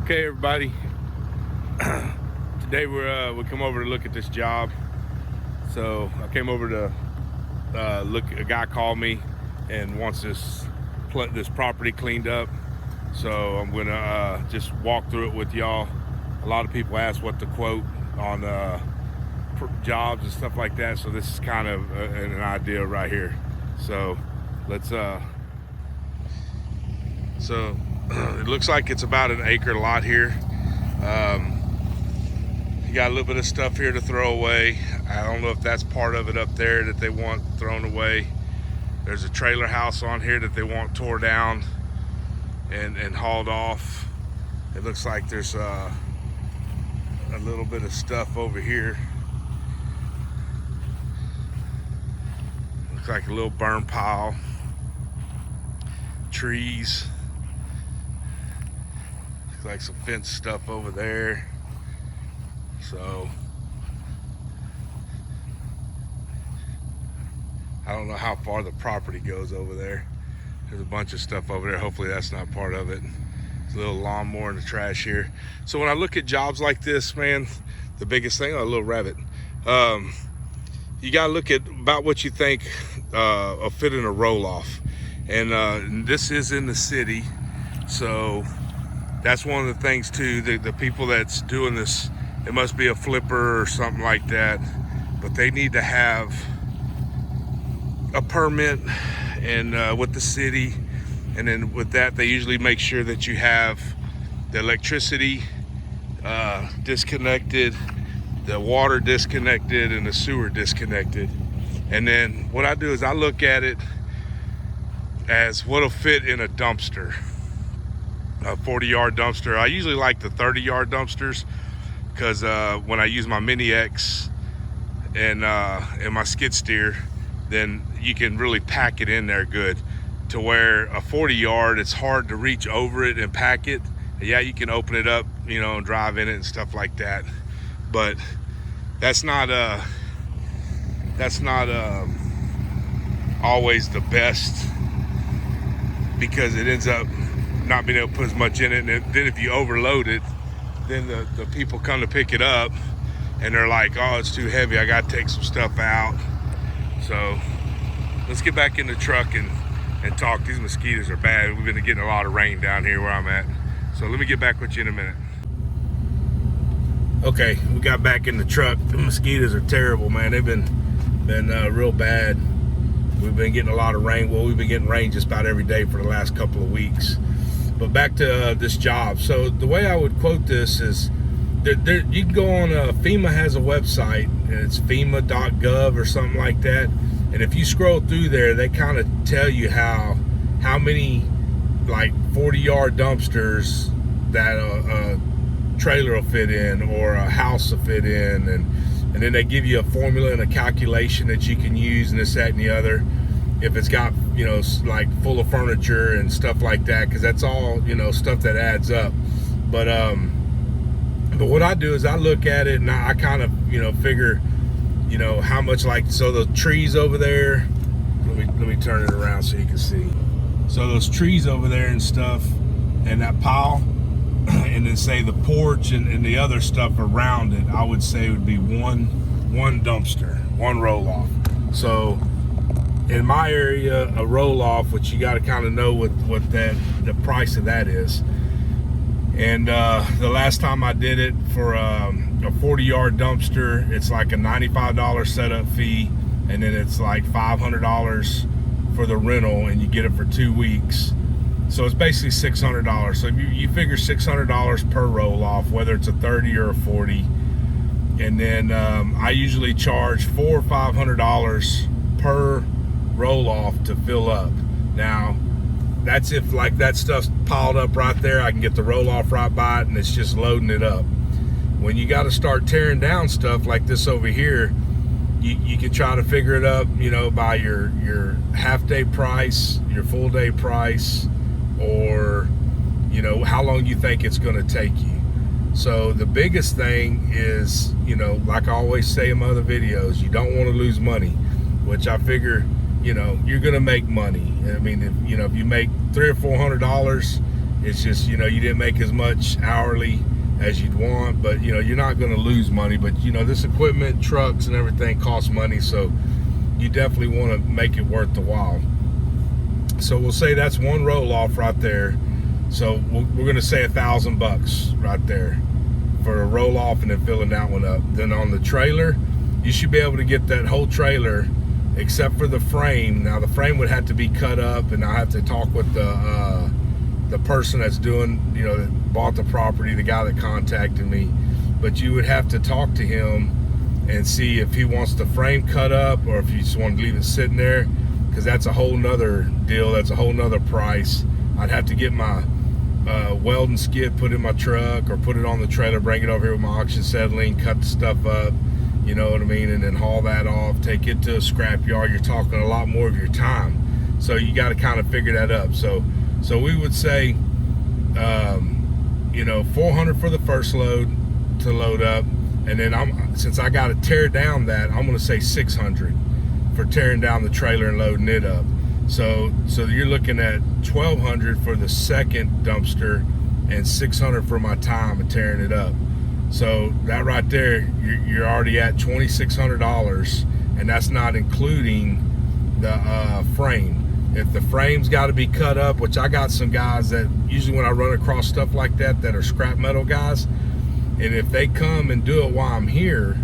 Okay, everybody. Today we come over to look at this job. So I came over to look. A guy called me and wants this property cleaned up. So I'm gonna just walk through it with y'all. A lot of people ask what the quote on jobs and stuff like that. So this is kind of an idea right here. So let's. So it looks like it's about an acre lot here. You got a little bit of stuff here to throw away. I don't know if that's part of it up there that they want thrown away. There's a trailer house on here that they want tore down and hauled off. It looks like there's a little bit of stuff over here. Looks like a little burn pile. Trees. Looks like some fence stuff over there. So I don't know how far the property goes over there. There's a bunch of stuff over there. Hopefully that's not part of it. There's a little lawnmower in the trash here. So when I look at jobs like this, man, the biggest thing, a little rabbit. You gotta look at about what you think of fitting a roll-off. And this is in the city, so that's one of the things too. The people that's doing this, it must be a flipper or something like that, but they need to have a permit and with the city, and then with that they usually make sure that you have the electricity disconnected, the water disconnected, and the sewer disconnected. And then what I do is I look at it as what'll fit in a dumpster, a 40-yard dumpster. I usually like the 30-yard dumpsters because when I use my Mini X and my skid steer, then you can really pack it in there good. To where a 40-yard, it's hard to reach over it and pack it. Yeah, you can open it up, you know, and drive in it and stuff like that. But that's not always the best, because it ends up not being able to put as much in it. And then if you overload it, then the people come to pick it up and they're like, oh, it's too heavy, I gotta take some stuff out. So let's get back in the truck and talk. These mosquitoes are bad. We've been getting a lot of rain down here where I'm at. So let me get back with you in a minute. Okay, we got back in the truck. The mosquitoes are terrible, man. They've been real bad. We've been getting a lot of rain. Well, we've been getting rain just about every day for the last couple of weeks. But back to this job. So the way I would quote this is, you can go on, FEMA has a website, and it's FEMA.gov or something like that. And if you scroll through there, they kind of tell you how many like 40-yard dumpsters that a trailer will fit in, or a house will fit in, and then they give you a formula and a calculation that you can use, and this, that, and the other. If it's got, you know, like full of furniture and stuff like that, because that's all, you know, stuff that adds up. But what I do is I look at it and I kind of, you know, figure, you know, how much, like, so the trees over there, let me turn it around so you can see. So those trees over there and stuff, and that pile, and then say the porch and the other stuff around it, I would say would be one dumpster, one roll-off. So in my area, a roll-off, which you got to kind of know what the price of that is. And the last time I did it for a 40-yard dumpster, it's like a $95 setup fee, and then it's like $500 for the rental, and you get it for 2 weeks. So it's basically $600. So you figure $600 per roll-off, whether it's a 30 or a 40. And then I usually charge $400 or $500 per roll-off to fill up. Now, that's if like that stuff's piled up right there, I can get the roll-off right by it, and it's just loading it up. When you got to start tearing down stuff like this over here, you can try to figure it up, you know, by your half-day price, your full-day price, or, you know, how long you think it's going to take you. So the biggest thing is, you know, like I always say in my other videos, you don't want to lose money, which I figure, you know, you're going to make money. I mean, if you make $300 or $400 It's just, you didn't make as much hourly as you'd want, but you're not going to lose money. But this equipment, trucks and everything costs money, so you definitely want to make it worth the while. So we'll say that's one roll off right there. So we're going to say $1,000 right there for a roll off and then filling that one up. Then on the trailer, you should be able to get that whole trailer except for the frame. Now the frame would have to be cut up, and I have to talk with the person that's doing, that bought the property, the guy that contacted me. But you would have to talk to him and see if he wants the frame cut up or if you just want to leave it sitting there, because that's a whole nother deal. That's a whole nother price. I'd have to get my welding skid put in my truck or put it on the trailer, bring it over here with my oxygen settling, cut the stuff up, you know what I mean, and then haul that off, take it to a scrap yard. You're talking a lot more of your time, so you got to kind of figure that up. So we would say, $400 for the first load to load up, and then since I got to tear down that, I'm going to say $600 for tearing down the trailer and loading it up. So you're looking at $1,200 for the second dumpster and $600 for my time of tearing it up. So that right there, you're already at $2,600, and that's not including the frame. If the frame's got to be cut up, which I got some guys that usually when I run across stuff like that are scrap metal guys, and if they come and do it while I'm here,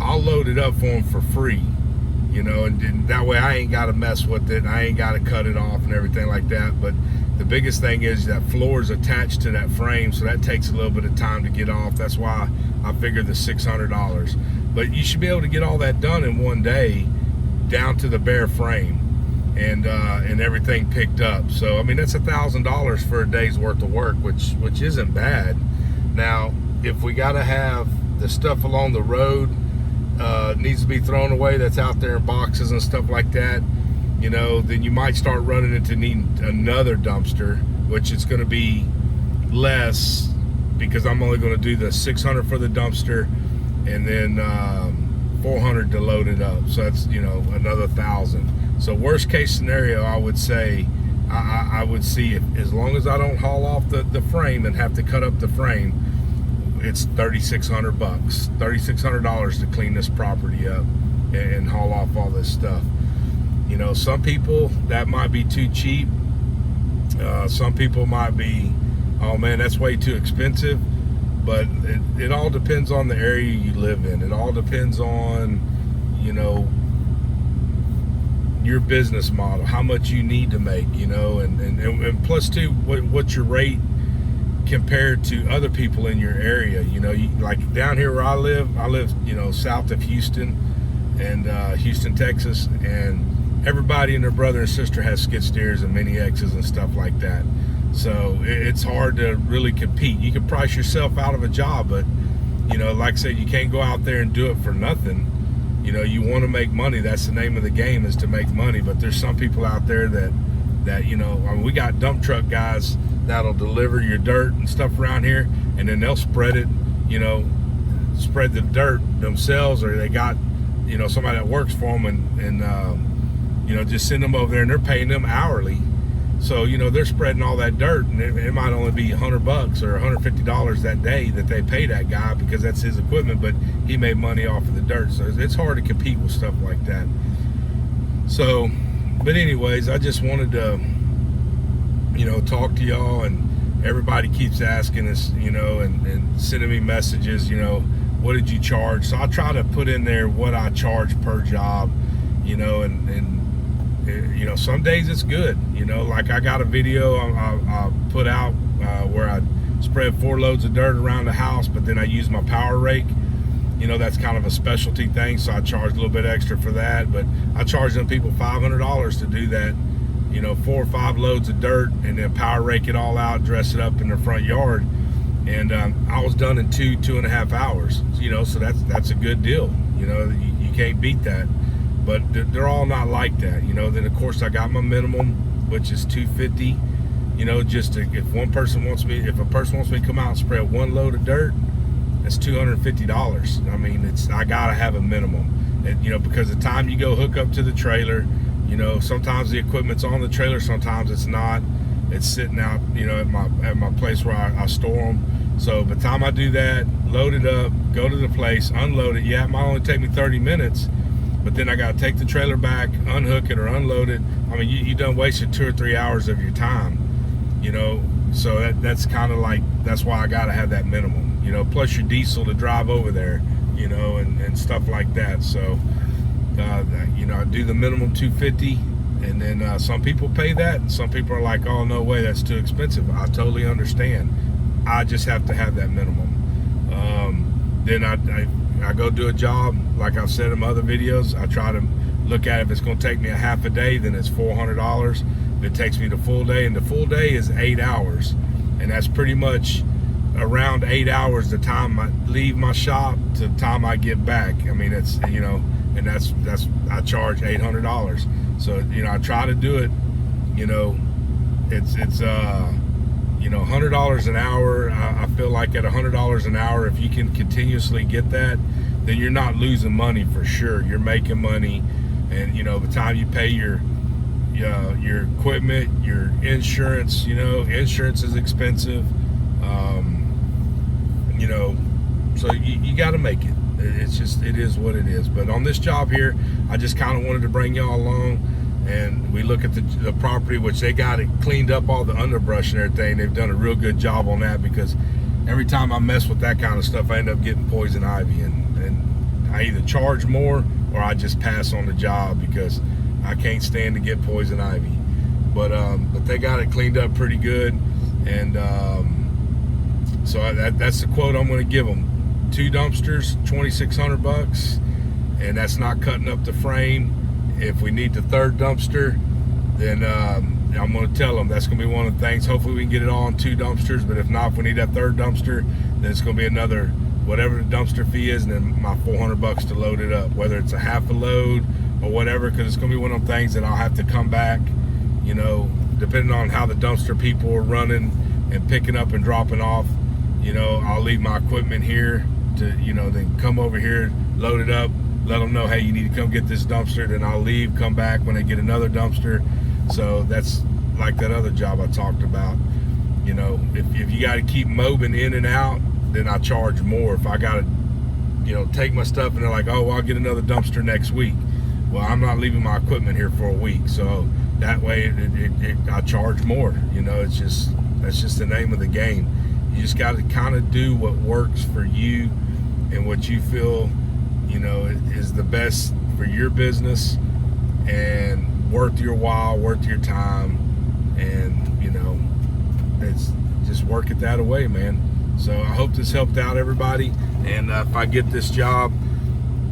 I'll load it up for them for free. And that way I ain't got to mess with it. I ain't got to cut it off and everything like that. But the biggest thing is that floor is attached to that frame, so that takes a little bit of time to get off. That's why I figured the $600. But you should be able to get all that done in one day, down to the bare frame and everything picked up. So I mean, that's $1,000 for a day's worth of work, which isn't bad. Now, if we got to have the stuff along the road needs to be thrown away, that's out there in boxes and stuff like that, then you might start running into needing another dumpster, which is going to be less because I'm only going to do the $600 for the dumpster and then $400 to load it up. So that's another $1,000. So worst case scenario, I would say I would see if, as long as I don't haul off the frame and have to cut up the frame, it's $3,600, $3,600 to clean this property up and haul off all this stuff. Some people, that might be too cheap. Some people might be, oh man, that's way too expensive. But it all depends on the area you live in. It all depends on, your business model, how much you need to make, and plus too, what's your rate compared to other people in your area. Like down here where I live south of Houston and Houston, Texas, and everybody and their brother and sister has skid steers and mini X's and stuff like that. So it's hard to really compete. You can price yourself out of a job, but like I said, you can't go out there and do it for nothing. You want to make money. That's the name of the game, is to make money. But there's some people out there that we got dump truck guys that'll deliver your dirt and stuff around here, and then they'll spread it, spread the dirt themselves, or they got, somebody that works for them and just send them over there, and they're paying them hourly. So, they're spreading all that dirt, and it might only be $100 or $150 that day that they pay that guy because that's his equipment, but he made money off of the dirt. So it's hard to compete with stuff like that. So, but anyways, I just wanted to, talk to y'all, and everybody keeps asking us, and sending me messages, what did you charge? So I try to put in there what I charge per job, and some days it's good, like I got a video I put out where I spread 4 loads of dirt around the house, but then I use my power rake. That's kind of a specialty thing, so I charge a little bit extra for that. But I charge them people $500 to do that, 4 or 5 loads of dirt, and then power rake it all out, dress it up in their front yard. And I was done in 2.5 hours, so that's a good deal. You can't beat that. But they're all not like that, Then of course I got my minimum, which is $250. Just if a person wants me to come out and spread 1 load of dirt, that's $250. I mean, I gotta have a minimum, because the time you go hook up to the trailer, sometimes the equipment's on the trailer, sometimes it's not. It's sitting out, you know, at my place where I store them. So by the time I do that, load it up, go to the place, unload it. Yeah, it might only take me 30 minutes, but then I got to take the trailer back, unhook it or unload it. I mean, you done wasted 2 or 3 hours of your time, you know. So that's kind of like, that's why I got to have that minimum, you know, plus your diesel to drive over there, you know, and stuff like that. So, you know, I do the minimum 250, and then some people pay that, and some people are like, oh, no way, that's too expensive. I totally understand. I just have to have that minimum. Then I go do a job, like I've said in my other videos. I try to look at it. If it's going to take me a half a day, then it's $400. If it takes me the full day, and the full day is 8 hours, and that's pretty much around 8 hours the time I leave my shop to the time I get back. I mean, it's, you know, and that's I charge $800. So, you know, I try to do it, you know, it's you know, $100 an hour. I feel like at $100 an hour, if you can continuously get that, then you're not losing money for sure. You're making money, and you know, by the time you pay your equipment, your insurance, you know, insurance is expensive. You know, so you got to make it. It's just, it is what it is. But on this job here, I just kind of wanted to bring y'all along, and we look at the property, which they got it cleaned up, all the underbrush and everything. They've done a real good job on that, because every time I mess with that kind of stuff, I end up getting poison ivy, and I either charge more or I just pass on the job because I can't stand to get poison ivy. But they got it cleaned up pretty good, and so that's the quote I'm going to give them. 2 dumpsters, $2,600, and that's not cutting up the frame. If we need the 3rd dumpster, then I'm going to tell them that's going to be one of the things. Hopefully we can get it all in 2 dumpsters, but if not, if we need that 3rd dumpster, then it's going to be another, whatever the dumpster fee is, and then my $400 to load it up, whether it's a half a load or whatever, because it's going to be one of them things that I'll have to come back, you know, depending on how the dumpster people are running and picking up and dropping off. You know, I'll leave my equipment here to, you know, then come over here, load it up, let them know, hey, you need to come get this dumpster. Then I'll leave, come back when they get another dumpster. So that's like that other job I talked about. You know, if you got to keep mobbing in and out, then I charge more. If I got to, you know, take my stuff and they're like, oh, well, I'll get another dumpster next week. Well, I'm not leaving my equipment here for a week. So that way I charge more. You know, it's just, that's just the name of the game. You just got to kind of do what works for you and what you feel, you know, is the best for your business and worth your while, worth your time, and, you know, it's just work it that away, man. So I hope this helped out everybody, and if I get this job,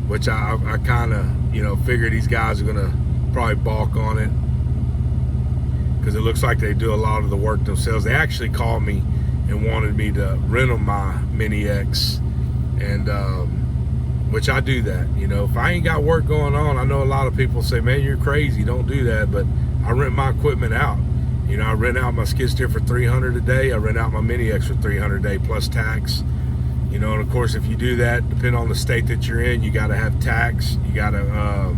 which I kind of, you know, figure these guys are gonna probably balk on it, because it looks like they do a lot of the work themselves. They actually called me and wanted me to rent them my Mini X, and which I do that. You know, if I ain't got work going on, I know a lot of people say, man, you're crazy, don't do that, but I rent my equipment out. You know, I rent out my skid steer for $300 a day. I rent out my Mini X for $300 a day plus tax. You know, and of course, if you do that, depending on the state that you're in, you got to have tax. You got to,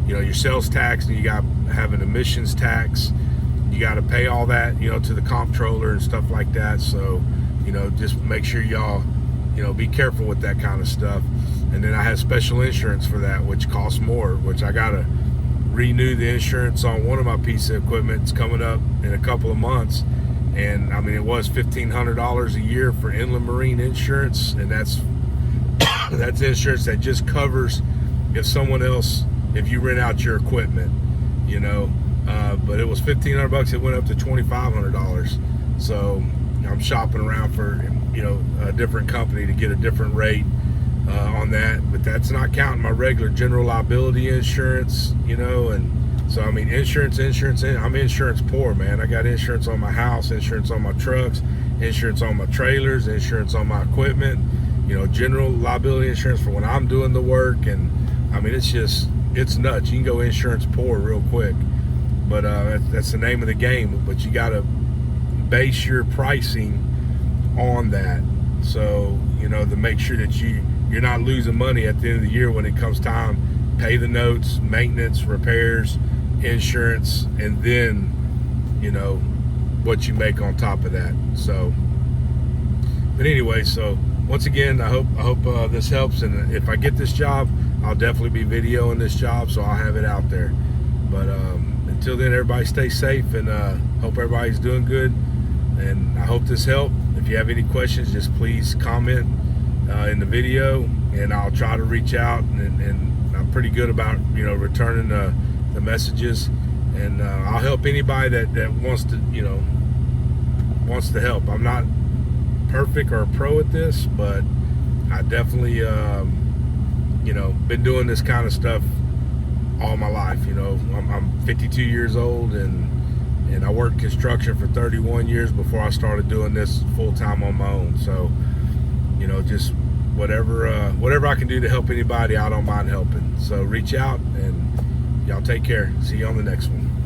you know, your sales tax, and you got to have an emissions tax. You got to pay all that, you know, to the comptroller and stuff like that. So, you know, just make sure y'all, you know, be careful with that kind of stuff. And then I have special insurance for that, which costs more, which I got to renew the insurance on one of my pieces of equipment. It's coming up in a couple of months. And I mean, it was $1,500 a year for inland marine insurance. And that's insurance that just covers if someone else, if you rent out your equipment, you know. But it was $1,500. It went up to $2,500. So I'm shopping around for, you know, a different company to get a different rate on that. But that's not counting my regular general liability insurance, you know. And so I mean, insurance. I'm insurance poor, man. I got insurance on my house, insurance on my trucks, insurance on my trailers, insurance on my equipment. You know, general liability insurance for when I'm doing the work. And I mean, it's just, it's nuts. You can go insurance poor real quick. But that's the name of the game. But you got to base your pricing on that. So, you know, to make sure that you're not losing money at the end of the year when it comes time. Pay the notes, maintenance, repairs, insurance, and then, you know, what you make on top of that. So, but anyway, so once again, I hope this helps, and if I get this job, I'll definitely be videoing this job, so I'll have it out there. But until then, everybody stay safe, and hope everybody's doing good, and I hope this helped. If you have any questions, just please comment in the video, and I'll try to reach out, and I'm pretty good about returning the messages, and I'll help anybody that wants to help. I'm not perfect or a pro at this, but I definitely been doing this kind of stuff all my life. I'm 52 years old, and I worked construction for 31 years before I started doing this full-time on my own. So just whatever I can do to help anybody, I don't mind helping. So reach out, and y'all take care. See you on the next one.